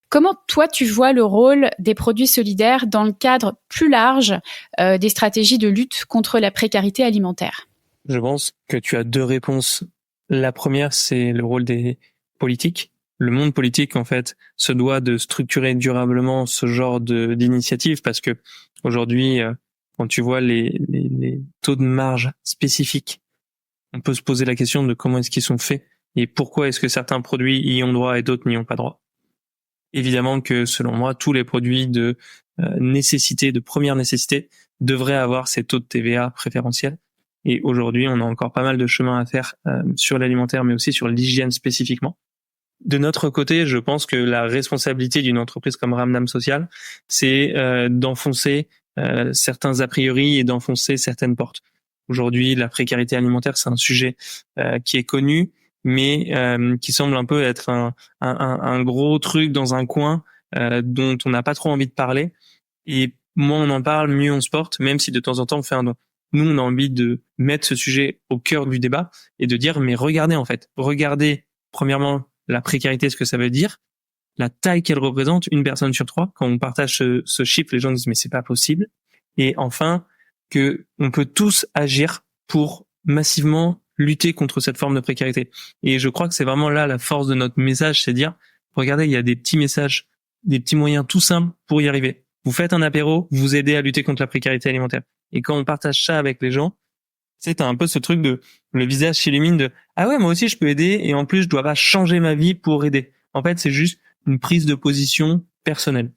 Comment toi tu vois le rôle des produits solidaires dans le cadre plus large des stratégies de lutte contre la précarité alimentaire? Je pense que tu as deux réponses. La première, c'est le rôle des politiques. Le monde politique, en fait, se doit de structurer durablement ce genre d'initiative parce que aujourd'hui, quand tu vois les taux de marge spécifiques, on peut se poser la question de comment est-ce qu'ils sont faits et pourquoi est-ce que certains produits y ont droit et d'autres n'y ont pas droit. Évidemment que, selon moi, tous les produits de nécessité, de première nécessité, devraient avoir ces taux de TVA préférentiels. Et aujourd'hui, on a encore pas mal de chemin à faire sur l'alimentaire, mais aussi sur l'hygiène spécifiquement. De notre côté, je pense que la responsabilité d'une entreprise comme Ramdam Social, c'est d'enfoncer certains a priori et d'enfoncer certaines portes. Aujourd'hui, la précarité alimentaire, c'est un sujet qui est connu, mais qui semble un peu être un gros truc dans un coin dont on n'a pas trop envie de parler. Et moins on en parle, mieux on se porte, même si de temps en temps on fait un don. Nous, on a envie de mettre ce sujet au cœur du débat et de dire, mais regardez en fait, regardez premièrement la précarité, ce que ça veut dire, la taille qu'elle représente, une personne sur trois. Quand on partage ce chiffre, les gens disent, mais c'est pas possible. Et enfin, que on peut tous agir pour massivement lutter contre cette forme de précarité. Et je crois que c'est vraiment là la force de notre message, c'est dire, regardez, il y a des petits messages, des petits moyens tout simples pour y arriver. Vous faites un apéro, vous aidez à lutter contre la précarité alimentaire. Et quand on partage ça avec les gens, t'as un peu ce truc de le visage s'illumine de ah ouais, moi aussi je peux aider et en plus je dois pas changer ma vie pour aider. En fait, c'est juste une prise de position personnelle.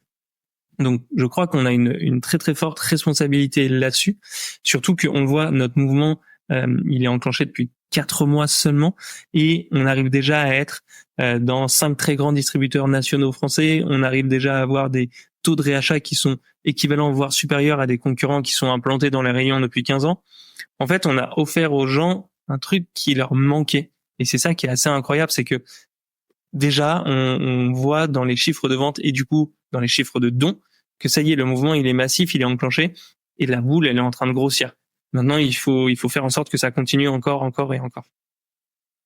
Donc, je crois qu'on a une très très forte responsabilité là-dessus. Surtout qu'on le voit, notre mouvement, il est enclenché depuis 4 mois seulement et on arrive déjà à être dans 5 très grands distributeurs nationaux français. On arrive déjà à avoir des taux de réachat qui sont équivalents, voire supérieurs à des concurrents qui sont implantés dans les rayons depuis 15 ans. En fait, on a offert aux gens un truc qui leur manquait. Et c'est ça qui est assez incroyable, c'est que déjà, on voit dans les chiffres de vente et du coup dans les chiffres de dons que ça y est, le mouvement il est massif, il est enclenché et la boule elle est en train de grossir. Maintenant, il faut faire en sorte que ça continue encore et encore.